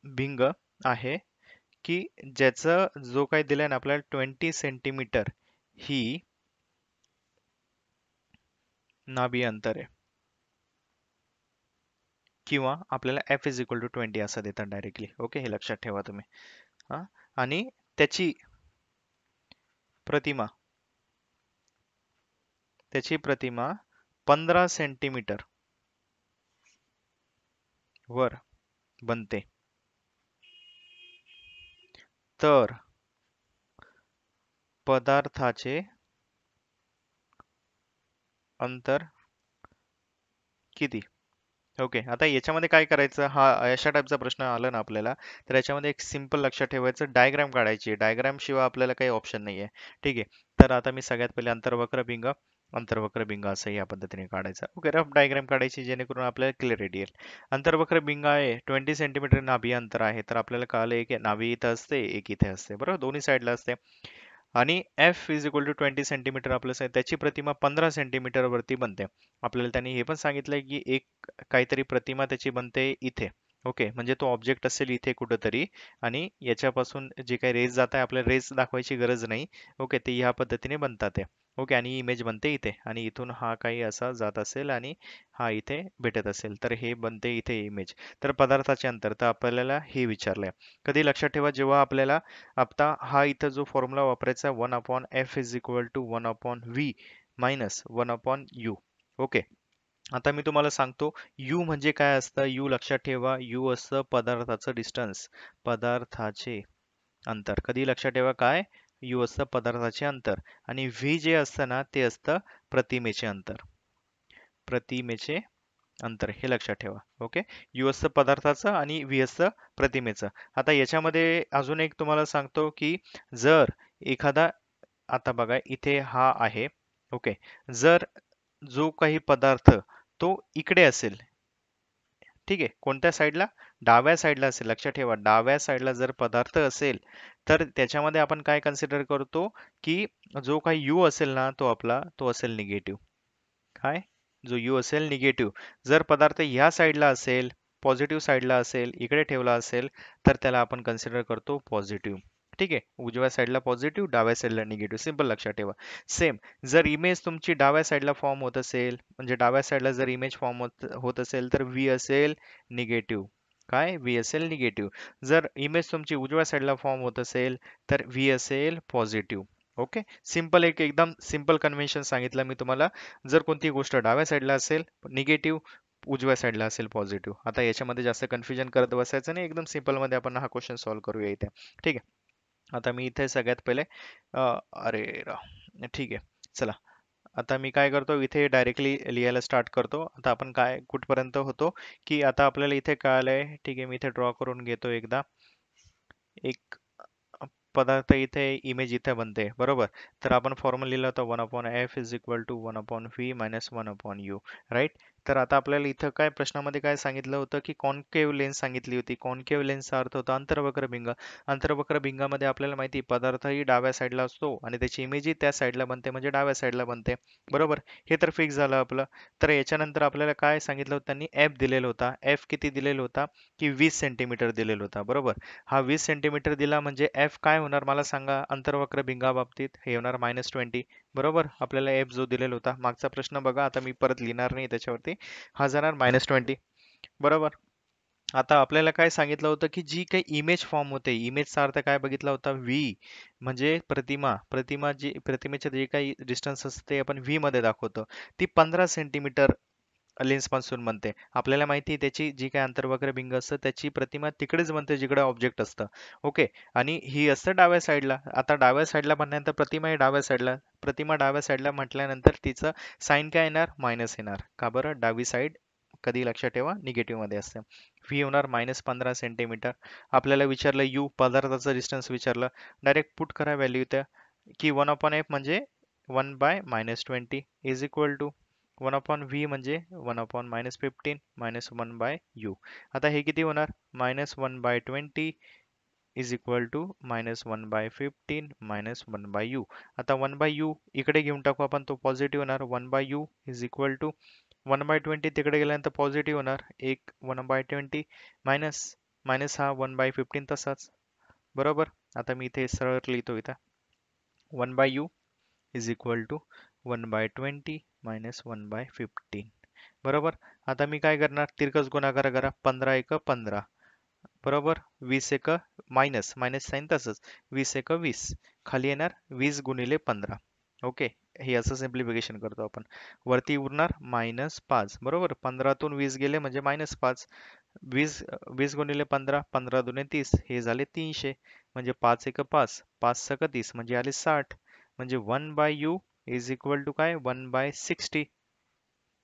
भिंग आहे की ज्याचं जो काही दिलंय ना आपल्याला 20 सेंटीमीटर ही नाभी अंतर आहे. किंवा आपल्याला एफ इज इक्वल टू 20 असं देतात डायरेक्टली. ओके, हे लक्षात ठेवा तुम्ही. हा, आणि त्याची प्रतिमा त्याची प्रतिमा 15 सेंटीमीटर वर बनते, तर पदार्थाचे अंतर किती? ओके, आता याच्यामध्ये काय करायचं, हा अशा टाईपचा प्रश्न आला ना आपल्याला, तर याच्यामध्ये एक सिंपल लक्षात ठेवायचं, डायग्राम काढायची. डायग्राम शिवाय आपल्याला काही ऑप्शन नाहीये. ठीक आहे, तर आता मी सगळ्यात पहिले अंतर्वक्र बिंग असं या पद्धतीने काढायचं. ओके, रफ डायग्राम काढायची जेणेकरून आपल्याला क्लिअरिटी येईल. अंतर्वक्र बिंग आहे 20 सेंटीमीटर नाभी अंतर आहे, तर आपल्याला कळलं एक नाभी इथं असते, एक इथे असते, बरोबर, दोन्ही साईडला असते. आणि F is equal to 20 centimetre आपलं त्याची प्रतिमा 15 सेंटीमीटर वरती बनते. आपल्याला त्यांनी हे पण सांगितलंय की एक काहीतरी प्रतिमा त्याची बनते इथे. ओके, म्हणजे तो ऑब्जेक्ट असेल इथे कुठंतरी, आणि याच्यापासून जे काही रेज जात आहे आपल्याला रेज दाखवायची गरज नाही. ओके, ते ह्या पद्धतीने बनतात ते. ओके, आणि इमेज बनते इथे, आणि इथून हा काही असा जात असेल आणि हा इथे भेटत असेल, तर हे बनते इथे इमेज. तर पदार्थाचे अंतर तर आपल्याला हे विचारलंय. कधी लक्षात ठेवा, जेव्हा आपल्याला आता हा इथं जो फॉर्म्युला वापरायचा 1/f is equal to 1/v minus 1/u. Okay, आता मी तुम्हाला सांगतो u म्हणजे काय असतं. u लक्षात ठेवा, u असतं पदार्थाचं डिस्टन्स, पदार्थाचे अंतर. कधी लक्षात ठेवा काय, u असतं पदार्थाचे अंतर, आणि v जे असतं ना ते असतं प्रतिमेचे अंतर. प्रतिमेचे अंतर हे लक्षात ठेवा. ओके, यू असतं पदार्थाचं आणि व्ही असतं प्रतिमेचं. आता याच्यामध्ये अजून एक तुम्हाला सांगतो की जर एखादा, आता बघा इथे हा आहे. ओके, जर जो काही पदार्थ तो इकडे असेल, ठीक आहे, कोणत्या साईडला, डाव्या साईडला असेल, लक्षात ठेवा डाव्या साईडला जर पदार्थ असेल, तर त्याच्यामध्ये आपण काय कन्सिडर करतो की जो काही यू असेल ना तो आपला तो असेल निगेटिव्ह. काय, जो यू असेल निगेटिव्ह. जर पदार्थ ह्या साईडला असेल, पॉझिटिव्ह साईडला असेल, इकडे ठेवला असेल, तर त्याला आपण कन्सिडर करतो पॉझिटिव्ह. ठीक आहे, उजव्या साईडला पॉझिटिव्ह, डाव्या साईडला निगेटिव्ह, सिंपल लक्षात ठेवा. सेम, जर इमेज तुमची डाव्या साईडला फॉर्म होत असेल, म्हणजे डाव्या साईडला जर इमेज फॉर्म होत असेल, तर व्ही असेल निगेटिव्ह. काय, व्ही असेल निगेटिव्ह. जर इमेज तुमची उजव्या साईडला फॉर्म होत असेल, तर व्ही असेल पॉझिटिव्ह. ओके, सिंपल, एक एकदम सिंपल कन्व्हेन्शन सांगितलं मी तुम्हाला. जर कोणती गोष्ट डाव्या साईडला असेल निगेटिव्ह, उजव्या साईडला असेल पॉझिटिव्ह. आता याच्यामध्ये जास्त कन्फ्युजन करत बसायचं नाही, एकदम सिंपल मध्ये आपण हा क्वेश्चन सॉल्व्ह करूया इथे. ठीक आहे, आता मी इथे सगळ्यात पहिले अरे ठीक आहे, चला. आता मी काय करतो, इथे डायरेक्टली लिहायला स्टार्ट करतो. आता आपण काय कुठपर्यंत होतो, की आता आपल्याला इथे कळलंय. ठीक आहे, मी इथे ड्रॉ करून घेतो एकदा. एक पदार्थ इथे, इमेज इथे बनते, बरोबर. तर आपण फॉर्म्युला लिहिला होता 1/f is equal to 1/v minus 1/u, right. तर आता आपल्याला इथं काय प्रश्नामध्ये काय सांगितलं होतं की कॉन्केव्ह लेन्स सांगितली होती. कॉन्केव्ह लेन्सचा अर्थ होता अंतर्वक्र भिंग. अंतर्वक्र भिंगामध्ये आपल्याला माहिती पदार्थही डाव्या साईडला असतो आणि त्याची इमेजही त्या साईडला बनते, म्हणजे डाव्या साईडला बनते, बरोबर. हे तर फिक्स झालं आपलं. तर याच्यानंतर आपल्याला काय सांगितलं होतं त्यांनी, एफ दिलेला होता. एफ किती दिलेला होता, की 20 सेंटीमीटर दिलेला होता, बरोबर. हा 20 सेंटीमीटर दिला म्हणजे एफ काय होणार मला सांगा, अंतर्वक्र भिंगाबाबतीत हे होणार -20, बरोबर. आपल्याला एफ जो दिलेला होता मागचा प्रश्न बघा, आता मी परत लिहिणार नाही त्याच्यावरती, हा जाणार -20, बरोबर. आता आपल्याला काय सांगितलं होतं की जी काही इमेज फॉर्म होते, इमेजचा अर्थ काय बघितला होता, व्ही, म्हणजे प्रतिमा. प्रतिमेचे जे काही डिस्टन्स असते आपण व्ही मध्ये दाखवतो, ती 15 सेंटीमीटर लेन्स पासून बनते. आपल्याला माहिती आहे त्याची जी काही अंतर्वक्र भिंग असतं त्याची प्रतिमा तिकडेच बनते जिकडे ऑब्जेक्ट असतं. ओके, आणि ही असतं डाव्या साईडला. आता डाव्या साईडला बनल्यानंतर प्रतिमा ही डाव्या साईडला, प्रतिमा डाव्या साईडला म्हटल्यानंतर तिचं साईन काय येणार, मायनस येणार. का बरं, डावी साईड कधी लक्षात ठेवा निगेटिव्ह मध्ये असते. व्ही होणार -15 सेंटीमीटर. आपल्याला विचारलं यू, पदार्थाचं डिस्टन्स विचारलं, डायरेक्ट पुट करा व्हॅल्यू इथं, की 1/f म्हणजे 1/-20 इज इक्वल टू 1/v म्हणजे 1/-15 मायनस 1/u. आता हे किती होणार, -1/20 is equal to -1/15 minus 1/u. आता 1/u इकडे घेऊन टाकू आपण, तो पॉझिटिव्ह होणार. 1/u इज इक्वल टू 1/20 तिकडे गेल्यानंतर पॉझिटिव्ह होणार, एक 1/20 मायनस मायनस हा 1/15 तसाच, बरोबर. आता मी इथे सरळ लिहितो इथं, 1/u is equal to 1/20 minus 1/15. बरोबर. आता मी काय करणार, तिरकस गुणाकार करा, 15 एक 15 बरोबर, 20 एक मायनस मायनस साईन तसंच, 20 एक 20 खाली येणार 20 गुणिले 15. ओके, हे असं सिम्प्लिफिकेशन करतो आपण. वरती उरणार -5 बरोबर, 15तून 20 गेले म्हणजे -5. 20 20 गुणिले 15, 15 दुने 30, हे झाले 300. म्हणजे 5 एक 5, 5 सक 30 म्हणजे आले 60. म्हणजे 1/u इज इक्वल टू काय, 1/60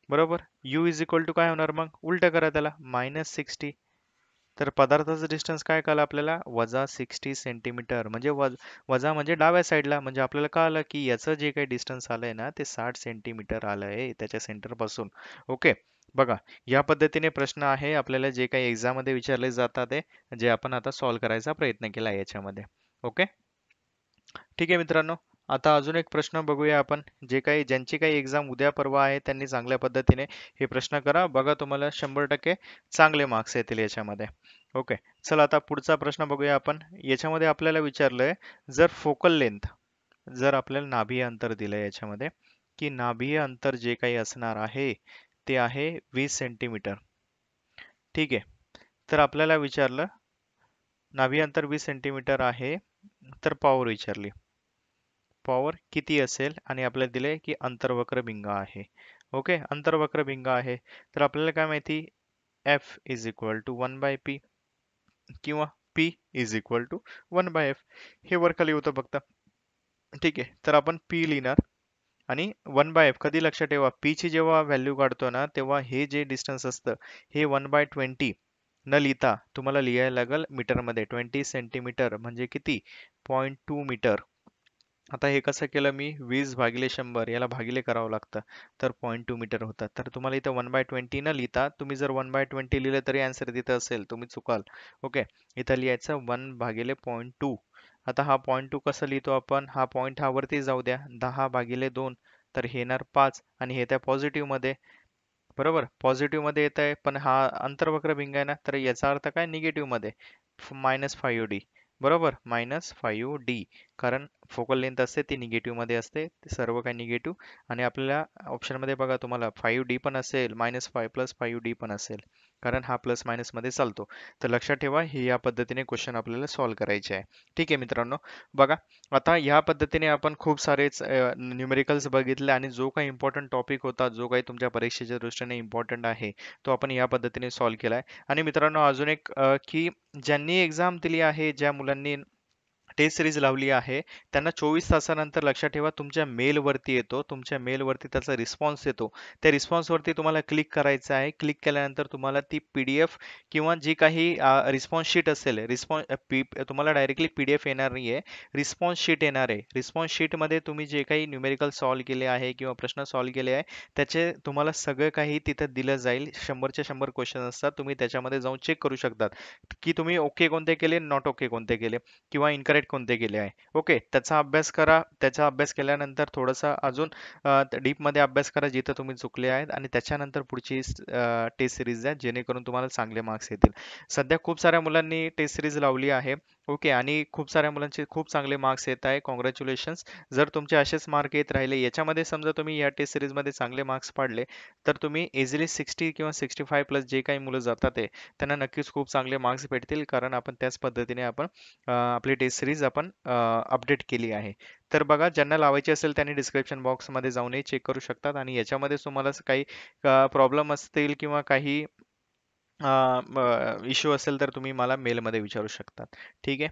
बरोबर. u इज इक्वल टू काय होणार मग, उलट करा त्याला, -60. तर पदार्थाचं डिस्टन्स काय कळलं आपल्याला, -60 सेंटीमीटर. म्हणजे वजा म्हणजे डाव्या साईडला, म्हणजे आपल्याला कळलं की याचं जे काही डिस्टन्स आलंय ना ते 60 सेंटीमीटर आलंय त्याच्या सेंटर पासून. ओके, बघा, या पद्धतीने प्रश्न आहे आपल्याला जे काही एक्झाम मध्ये विचारले जातात ते, जे आपण आता सॉल्व्ह करायचा प्रयत्न केला याच्यामध्ये. ओके, ठीक आहे मित्रांनो. आता अजून एक प्रश्न बघूया आपण. जे काही ज्यांची काही एक्झाम उद्या परवा आहे त्यांनी चांगल्या पद्धतीने हे प्रश्न करा, बघा तुम्हाला 100% चांगले मार्क्स येतील याच्यामध्ये. ओके, चला आता पुढचा प्रश्न बघूया आपण. याच्यामध्ये आपल्याला विचारलंय, जर फोकल लेंथ, जर आपल्याला नाभीय अंतर दिलंय याच्यामध्ये, की नाभीय अंतर जे काही असणार आहे ते आहे 20 सेंटीमीटर. ठीक आहे, तर आपल्याला विचारलं नाभीय अंतर 20 सेंटीमीटर आहे, तर पॉवर विचारली, पॉवर किती असेल, आणि आपल्याला दिले की अंतर्वक्र भिंग आहे. ओके, अंतर्वक्र भिंग आहे, तर आपल्याला काय माहिती, F is equal to 1/p किंवा P is equal to 1/f. हे वर खाली होतं फक्त. ठीक आहे, तर आपण P लिहिणार, आणि 1/f कधी लक्षात ठेवा, P ची जेव्हा व्हॅल्यू काढतो ना तेव्हा हे जे डिस्टन्स असतं हे 1/20 न लिहिता तुम्हाला लिहायला लागेल मीटरमध्ये. 20 सेंटीमीटर म्हणजे किती, 0.2 मीटर. आता हे कसं केलं मी, 20 भागिले 100 याला भागिले करावं लागतं, तर 0.2 मीटर होतात. तर तुम्हाला इथं 1/20 न लिहिता, तुम्ही जर 1/20 लिहिलं तरी आन्सर तिथं असेल, तुम्ही चुकाल. ओके, इथं लिहायचं 1/0.2. आता हा 0.2 कसं लिहितो आपण, हा पॉईंट हा वरती जाऊ द्या, 10/2, तर हे येणार 5, आणि हे त्या पॉझिटिव्ह मध्ये, बरोबर, पॉझिटिव्ह मध्ये येत आहे, पण हा अंतर्वक्र भिंग आहे ना, तर याचा अर्थ काय, निगेटिव्ह मध्ये, -5d. बरोबर, -5d, कारण फोकल लेंथ असते ती निगेटिव्ह मध्ये असते, ते सर्व काही निगेटिव्ह. आणि आपल्याला ऑप्शन मध्ये बघा, तुम्हाला 5d पण असेल, -5 + 5d पण असेल, कारण हा प्लस मायनस मध्ये चालतो. तर लक्षात ठेवा, ही या पद्धतीने क्वेश्चन आपल्याला सॉल्व्ह करायचे आहे. ठीक आहे मित्रांनो, बघा, आता या पद्धतीने आपण खूप सारेच न्यूमेरिकल्स बघितले, आणि जो काही इम्पॉर्टंट टॉपिक होता, जो काही तुमच्या परीक्षेच्या दृष्टीने इम्पॉर्टंट आहे, तो आपण या पद्धतीने सॉल्व्ह केलाय. आणि मित्रांनो अजून एक, की ज्यांनी एक्झाम दिली आहे, ज्या मुलांनी टेस्ट सिरीज लावली आहे, त्यांना 24 तासानंतर लक्षात ठेवा तुमच्या मेलवरती येतो, तुमच्या मेलवरती त्याचा रिस्पॉन्स येतो. त्या रिस्पॉन्सवरती तुम्हाला क्लिक करायचं आहे. क्लिक केल्यानंतर तुम्हाला ती PDF किंवा जी काही रिस्पॉन्स शीट असेल, तुम्हाला डायरेक्टली PDF येणार नाहीये, रिस्पॉन्स शीट येणार आहे. रिस्पॉन्स शीटमध्ये तुम्ही जे काही न्यूमेरिकल सॉल्व्ह केले आहे किंवा प्रश्न सॉल्व्ह केले आहे, त्याचे तुम्हाला सगळं काही तिथं दिलं जाईल. 100च्या 100 क्वेश्चन असतात, तुम्ही त्याच्यामध्ये जाऊन चेक करू शकतात की तुम्ही ओके कोणते केले, नॉट ओके कोणते केले, किंवा इनकरेक्ट कोणते केले आहे. ओके, त्याचा अभ्यास करा. त्याचा अभ्यास केल्यानंतर थोडासा अजून डीपमध्ये अभ्यास करा जिथं तुम्ही चुकले आहेत, आणि त्याच्यानंतर पुढची टेस्ट सिरीज द्या, जेणेकरून तुम्हाला चांगले मार्क्स येतील. सध्या खूप साऱ्या मुलांनी टेस्ट सिरीज लावली आहे. ओके, आणि खूप साऱ्या मुलांचे खूप चांगले मार्क्स येत आहे. कॉंग्रॅच्युलेशन्स. जर तुमचे असेच मार्क येत राहिले, याच्यामध्ये समजा तुम्ही या टेस्ट सिरीजमध्ये चांगले मार्क्स पाडले, तर तुम्ही इझिली 60 किंवा 65 प्लस जे काही मुलं जातात आहे, त्यांना नक्कीच खूप चांगले मार्क्स भेटतील, कारण आपण त्याच पद्धतीने आपण आपली टेस्ट सिरीज आपण अपडेट केली आहे. तर बघा, ज्यांना लावायची असेल त्यांनी डिस्क्रिप्शन बॉक्समध्ये जाऊनही चेक करू शकतात, आणि याच्यामध्ये तुम्हाला काही प्रॉब्लेम असतील किंवा काही इश्यू असेल तर तुम्ही मला मेलमध्ये विचारू शकतात. ठीक आहे.